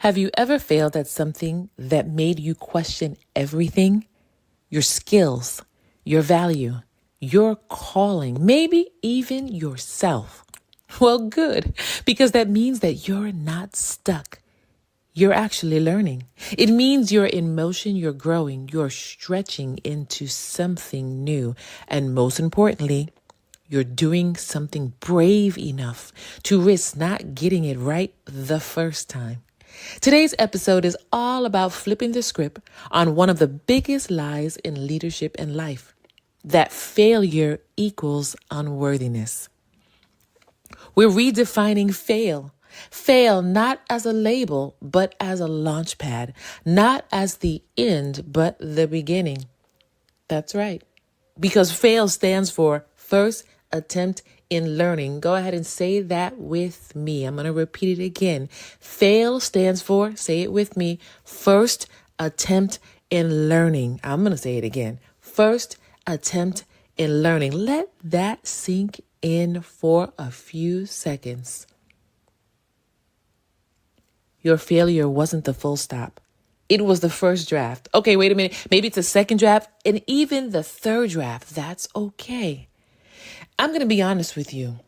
Have you ever failed at something that made you question everything? Your skills, your value, your calling, maybe even yourself. Well, good, because that means that you're not stuck. You're actually learning. It means you're in motion, you're growing, you're stretching into something new. And most importantly, you're doing something brave enough to risk not getting it right the first time. Today's episode is all about flipping the script on one of the biggest lies in leadership and life, that failure equals unworthiness. We're redefining fail. Fail not as a label, but as a launch pad, not as the end, but the beginning. That's right. Because fail stands for first attempt in learning. Go ahead and say that with me. I'm going to repeat it again. Fail stands for, say it with me, first attempt in learning. I'm going to say it again. First attempt in learning. Let that sink in for a few seconds. Your failure wasn't the full stop. It was the first draft. Okay, wait a minute. Maybe it's the second draft and even the third draft. That's okay. I'm going to be honest with you.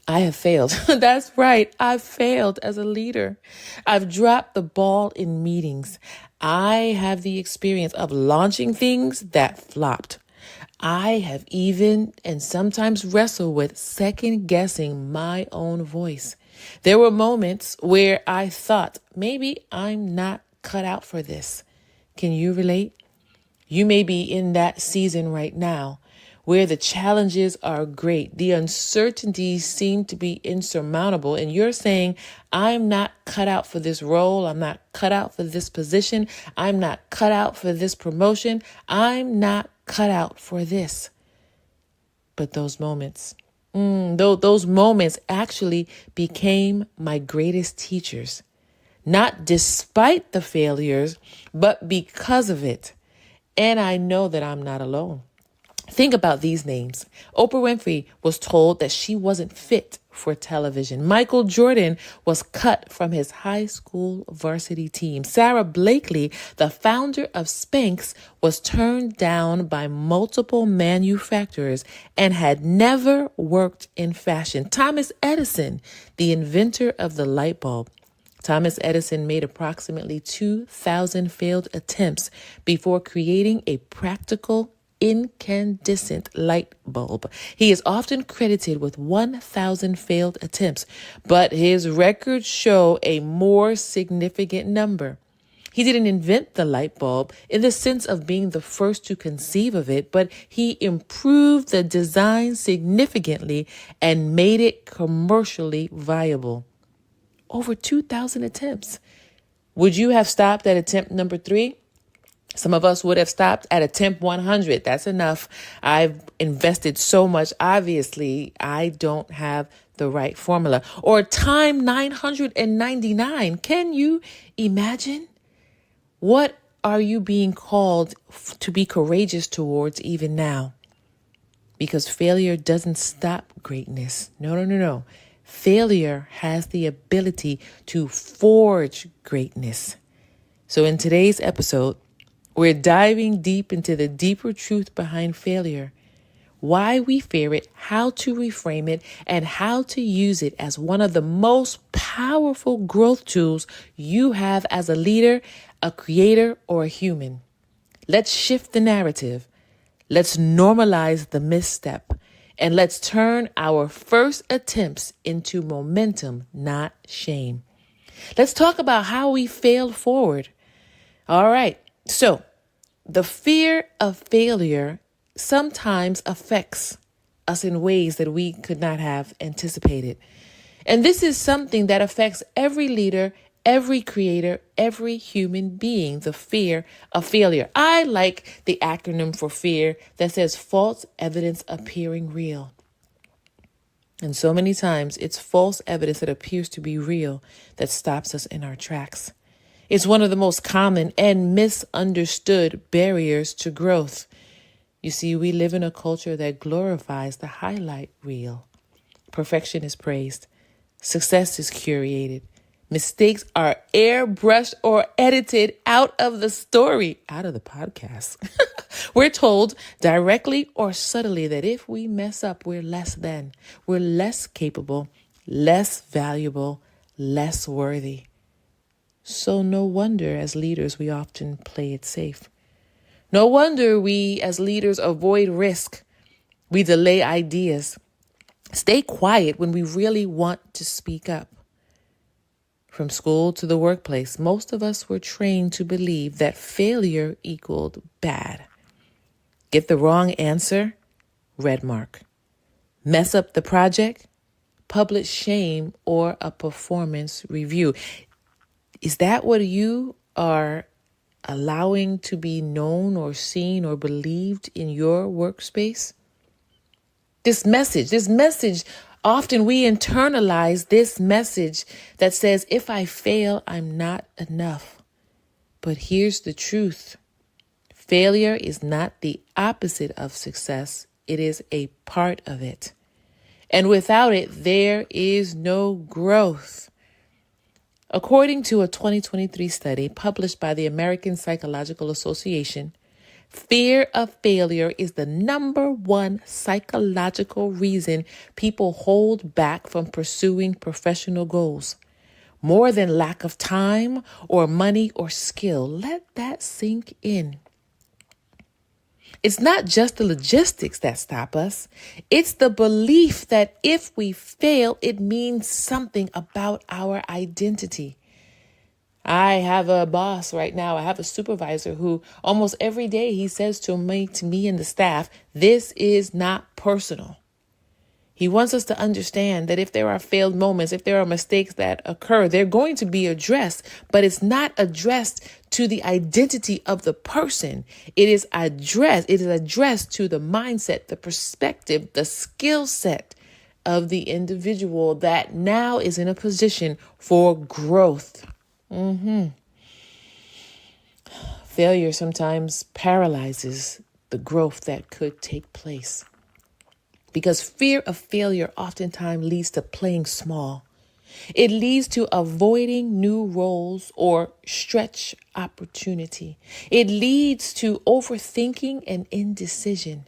I have failed. That's right. I've failed as a leader. I've dropped the ball in meetings. I have the experience of launching things that flopped. I have even and sometimes wrestled with second guessing my own voice. There were moments where I thought, maybe I'm not cut out for this. Can you relate? You may be in that season right now where the challenges are great. The uncertainties seem to be insurmountable. And you're saying, I'm not cut out for this role. I'm not cut out for this position. I'm not cut out for this promotion. I'm not cut out for this. But those moments, those moments actually became my greatest teachers. Not despite the failures, but because of it. And I know that I'm not alone. Think about these names. Oprah Winfrey was told that she wasn't fit for television. Michael Jordan was cut from his high school varsity team. Sarah Blakely, the founder of Spanx, was turned down by multiple manufacturers and had never worked in fashion. Thomas Edison, the inventor of the light bulb. Thomas Edison made approximately 2,000 failed attempts before creating a practical incandescent light bulb. He is often credited with 1,000 failed attempts, but his records show a more significant number. He didn't invent the light bulb in the sense of being the first to conceive of it, but he improved the design significantly and made it commercially viable. Over 2,000 attempts. Would you have stopped at attempt number 3? Some of us would have stopped at attempt 100. That's enough. I've invested so much. Obviously, I don't have the right formula. Or time 999. Can you imagine? What are you being called to be courageous towards even now? Because failure doesn't stop greatness. No. Failure has the ability to forge greatness. So in today's episode, we're diving deep into the deeper truth behind failure, why we fear it, how to reframe it, and how to use it as one of the most powerful growth tools you have as a leader, a creator, or a human. Let's shift the narrative. Let's normalize the misstep. And let's turn our first attempts into momentum, not shame. Let's talk about how we failed forward. All right. So the fear of failure sometimes affects us in ways that we could not have anticipated. And this is something that affects every leader, every creator, every human being, the fear of failure. I like the acronym for fear that says false evidence appearing real. And so many times it's false evidence that appears to be real that stops us in our tracks. It's one of the most common and misunderstood barriers to growth. You see, we live in a culture that glorifies the highlight reel. Perfection is praised. Success is curated. Mistakes are airbrushed or edited out of the story, out of the podcast. We're told directly or subtly that if we mess up, we're less than, we're less capable, less valuable, less worthy. So no wonder as leaders, we often play it safe. No wonder we as leaders avoid risk. We delay ideas, stay quiet when we really want to speak up. From school to the workplace, most of us were trained to believe that failure equaled bad. Get the wrong answer, red mark. Mess up the project, public shame, or a performance review. Is that what you are allowing to be known or seen or believed in your workspace? This message, often we internalize this message that says, if I fail, I'm not enough. But here's the truth. Failure is not the opposite of success. It is a part of it. And without it, there is no growth. According to a 2023 study published by the American Psychological Association, fear of failure is the number one psychological reason people hold back from pursuing professional goals. More than lack of time or money or skill. Let that sink in. It's not just the logistics that stop us. It's the belief that if we fail, it means something about our identity. I have a boss right now. I have a supervisor who almost every day he says to me and the staff, this is not personal. He wants us to understand that if there are failed moments, if there are mistakes that occur, they're going to be addressed, but it's not addressed to the identity of the person. It is addressed to the mindset, the perspective, the skill set of the individual that now is in a position for growth. Failure sometimes paralyzes the growth that could take place. Because fear of failure oftentimes leads to playing small. It leads to avoiding new roles or stretch opportunity. It leads to overthinking and indecision.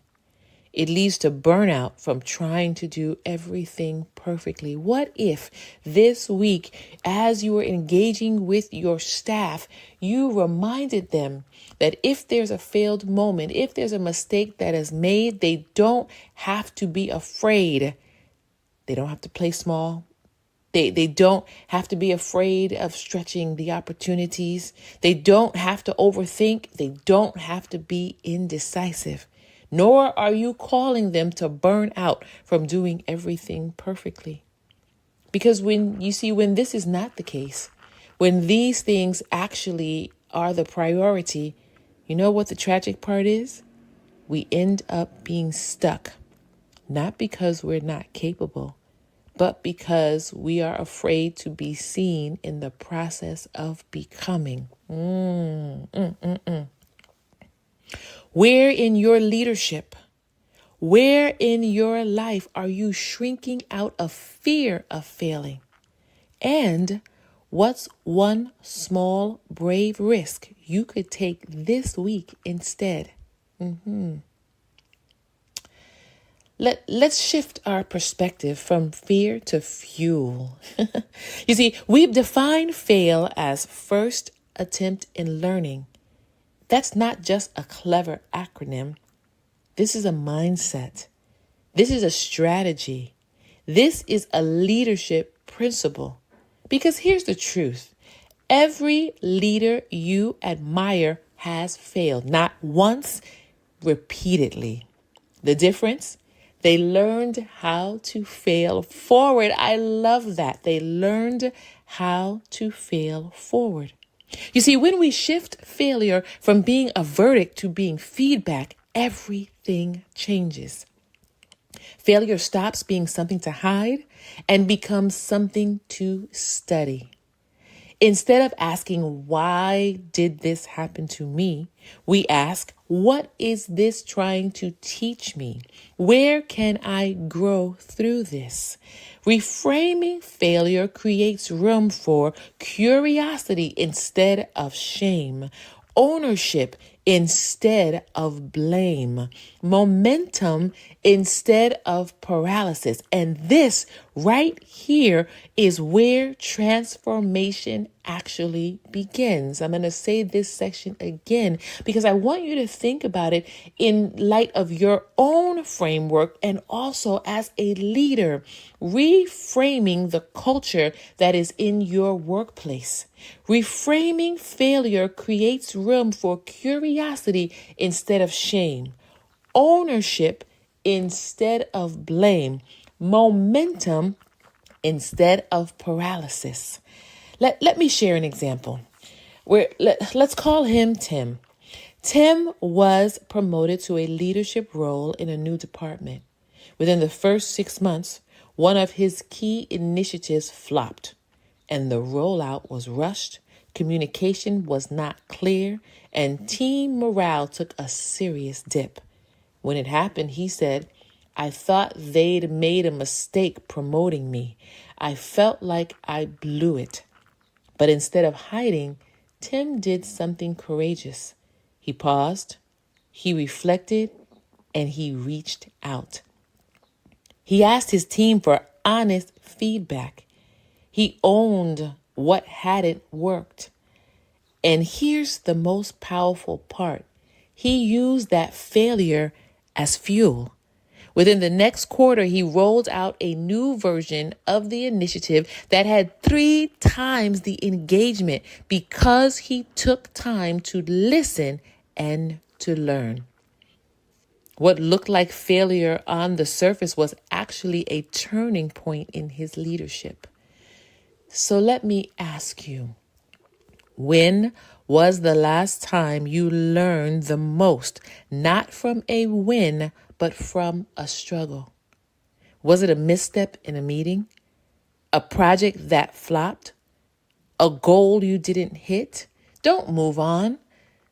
It leads to burnout from trying to do everything perfectly. What if this week, as you were engaging with your staff, you reminded them that if there's a failed moment, if there's a mistake that is made, they don't have to be afraid. They don't have to play small. They don't have to be afraid of stretching the opportunities. They don't have to overthink. They don't have to be indecisive. Nor are you calling them to burn out from doing everything perfectly. Because when this is not the case, when these things actually are the priority, you know what the tragic part is? We end up being stuck, not because we're not capable, but because we are afraid to be seen in the process of becoming. Where in your leadership, where in your life are you shrinking out of fear of failing? And what's one small, brave risk you could take this week instead? Let's shift our perspective from fear to fuel. You see, we've defined fail as first attempt in learning. That's not just a clever acronym. This is a mindset. This is a strategy. This is a leadership principle. Because here's the truth. Every leader you admire has failed, not once, repeatedly. The difference? They learned how to fail forward. I love that. They learned how to fail forward. You see, when we shift failure from being a verdict to being feedback, everything changes. Failure stops being something to hide and becomes something to study. Instead of asking, why did this happen to me? We ask, what is this trying to teach me? Where can I grow through this? Reframing failure creates room for curiosity instead of shame, ownership instead of blame, momentum instead of paralysis. And this right here is where transformation actually begins. I'm going to say this section again because I want you to think about it in light of your own framework and also as a leader, reframing the culture that is in your workplace. Reframing failure creates room for curiosity instead of shame, ownership instead of blame, momentum instead of paralysis. Let me share an example. Let's call him Tim. Tim was promoted to a leadership role in a new department. Within the first 6 months, one of his key initiatives flopped, and the rollout was rushed, communication was not clear, and team morale took a serious dip. When it happened, he said, I thought they'd made a mistake promoting me. I felt like I blew it. But instead of hiding, Tim did something courageous. He paused, he reflected, and he reached out. He asked his team for honest feedback. He owned what hadn't worked. And here's the most powerful part. He used that failure as fuel. Within the next quarter, he rolled out a new version of the initiative that had 3 times the engagement because he took time to listen and to learn. What looked like failure on the surface was actually a turning point in his leadership. So let me ask you, when was the last time you learned the most, not from a win, but from a struggle? Was it a misstep in a meeting? A project that flopped? A goal you didn't hit? Don't move on.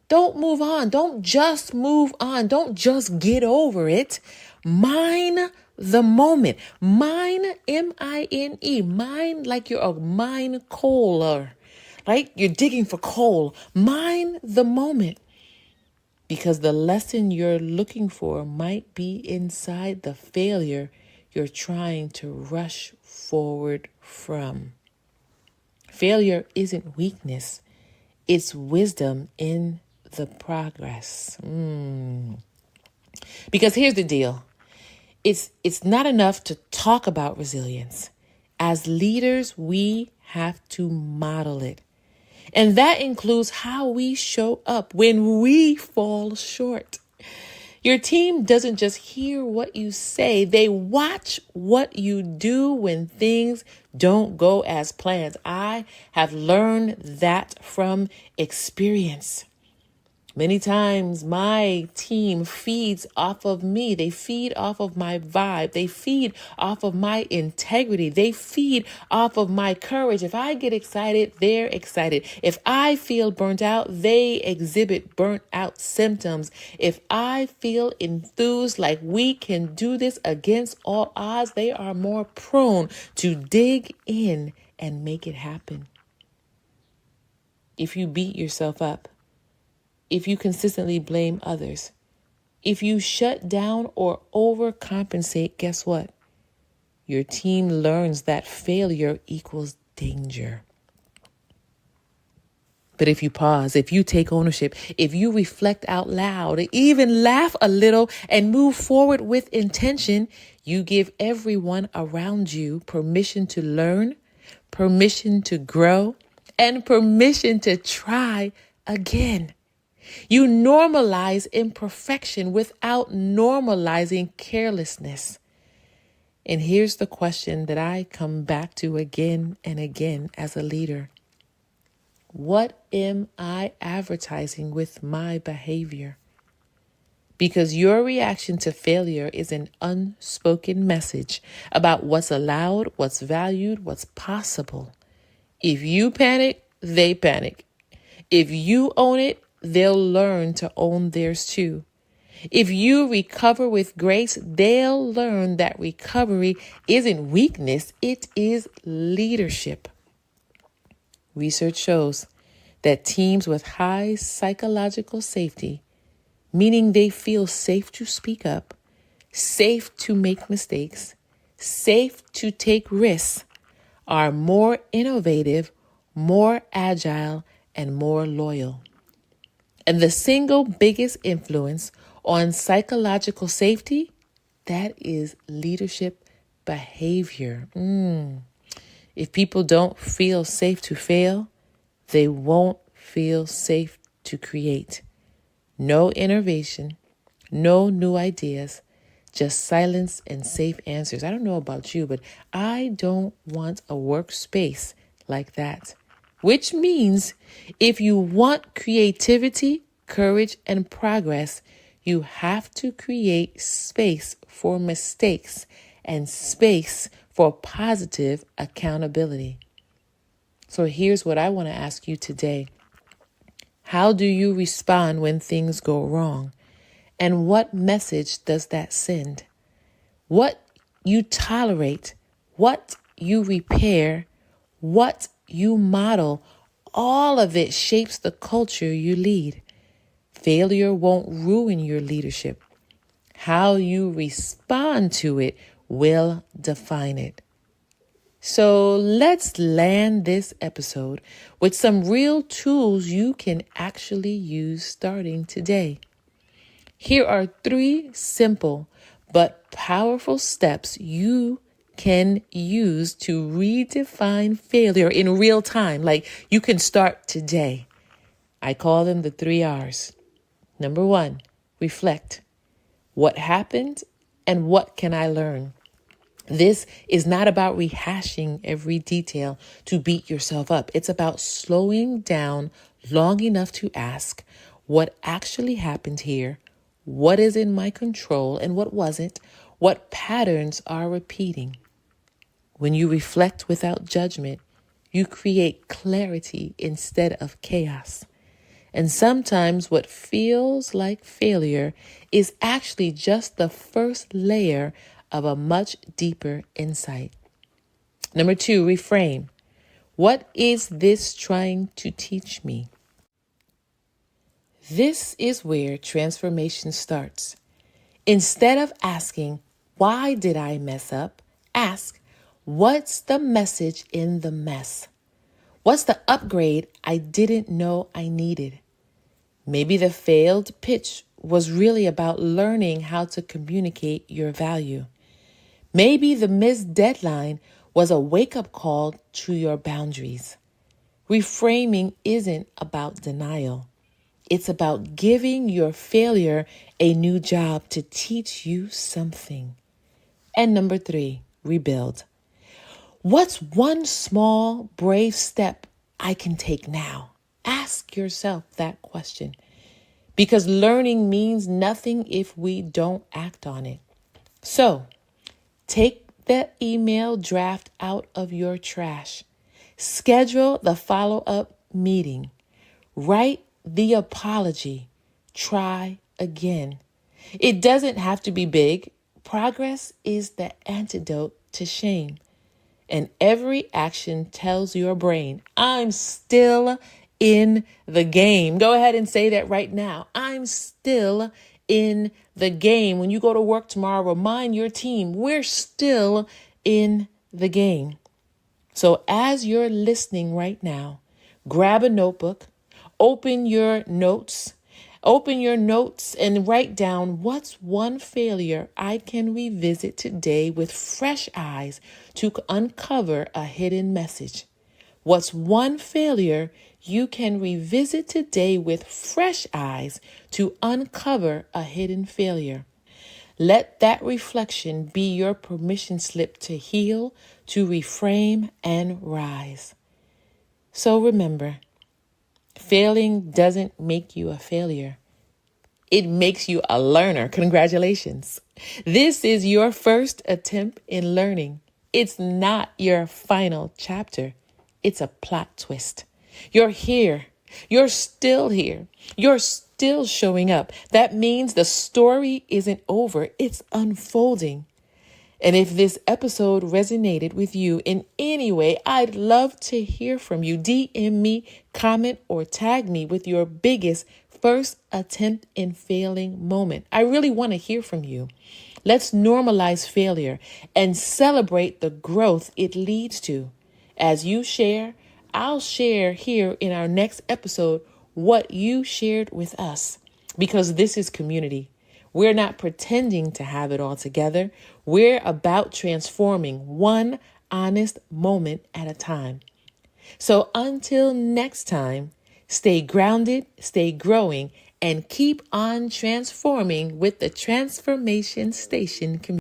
Don't move on. Don't just move on. Don't just get over it. Mine the moment. Mine, M-I-N-E. Mine like you're a mine coaler, right? You're digging for coal. Mine the moment. Because the lesson you're looking for might be inside the failure you're trying to rush forward from. Failure isn't weakness. It's wisdom in the progress. Because here's the deal. It's not enough to talk about resilience. As leaders, we have to model it. And that includes how we show up when we fall short. Your team doesn't just hear what you say, they watch what you do when things don't go as planned. I have learned that from experience. Many times my team feeds off of me. They feed off of my vibe. They feed off of my integrity. They feed off of my courage. If I get excited, they're excited. If I feel burnt out, they exhibit burnt out symptoms. If I feel enthused like we can do this against all odds, they are more prone to dig in and make it happen. If you beat yourself up, if you consistently blame others, if you shut down or overcompensate, guess what? Your team learns that failure equals danger. But if you pause, if you take ownership, if you reflect out loud, even laugh a little and move forward with intention, you give everyone around you permission to learn, permission to grow, and permission to try again. You normalize imperfection without normalizing carelessness. And here's the question that I come back to again and again as a leader. What am I advertising with my behavior? Because your reaction to failure is an unspoken message about what's allowed, what's valued, what's possible. If you panic, they panic. If you own it, they'll learn to own theirs too. If you recover with grace, they'll learn that recovery isn't weakness, it is leadership. Research shows that teams with high psychological safety, meaning they feel safe to speak up, safe to make mistakes, safe to take risks, are more innovative, more agile, and more loyal. And the single biggest influence on psychological safety, that is leadership behavior. If people don't feel safe to fail, they won't feel safe to create. No innovation, no new ideas, just silence and safe answers. I don't know about you, but I don't want a workspace like that. Which means if you want creativity, courage, and progress, you have to create space for mistakes and space for positive accountability. So here's what I want to ask you today. How do you respond when things go wrong? And what message does that send? What you tolerate, what you repair, what you model, all of it shapes the culture you lead. Failure won't ruin your leadership. How you respond to it will define it. So let's land this episode with some real tools you can actually use starting today. Here are 3 simple but powerful steps you can use to redefine failure in real time. Like you can start today. I call them the 3 R's. Number 1, reflect. What happened and what can I learn? This is not about rehashing every detail to beat yourself up. It's about slowing down long enough to ask what actually happened here, what is in my control and what wasn't, what patterns are repeating. When you reflect without judgment, you create clarity instead of chaos. And sometimes what feels like failure is actually just the first layer of a much deeper insight. Number 2, reframe. What is this trying to teach me? This is where transformation starts. Instead of asking, why did I mess up? Ask, what's the message in the mess? What's the upgrade I didn't know I needed? Maybe the failed pitch was really about learning how to communicate your value. Maybe the missed deadline was a wake-up call to your boundaries. Reframing isn't about denial. It's about giving your failure a new job to teach you something. And number 3, rebuild. What's one small, brave step I can take now? Ask yourself that question. Because learning means nothing if we don't act on it. So, take that email draft out of your trash. Schedule the follow-up meeting. Write the apology. Try again. It doesn't have to be big. Progress is the antidote to shame. And every action tells your brain, I'm still in the game. Go ahead and say that right now. I'm still in the game. When you go to work tomorrow, remind your team, we're still in the game. So as you're listening right now, grab a notebook, open your notes and write down what's one failure I can revisit today with fresh eyes to uncover a hidden message. What's one failure you can revisit today with fresh eyes to uncover a hidden failure? Let that reflection be your permission slip to heal, to reframe, and rise. So remember, failing doesn't make you a failure. It makes you a learner. Congratulations. This is your first attempt in learning. It's not your final chapter. It's a plot twist. You're here. You're still here. You're still showing up. That means the story isn't over. It's unfolding. And if this episode resonated with you in any way, I'd love to hear from you. DM me, comment, or tag me with your biggest first attempt in failing moment. I really want to hear from you. Let's normalize failure and celebrate the growth it leads to. As you share, I'll share here in our next episode what you shared with us, because this is community. We're not pretending to have it all together. We're about transforming one honest moment at a time. So until next time, stay grounded, stay growing, and keep on transforming with the Transformation Station community.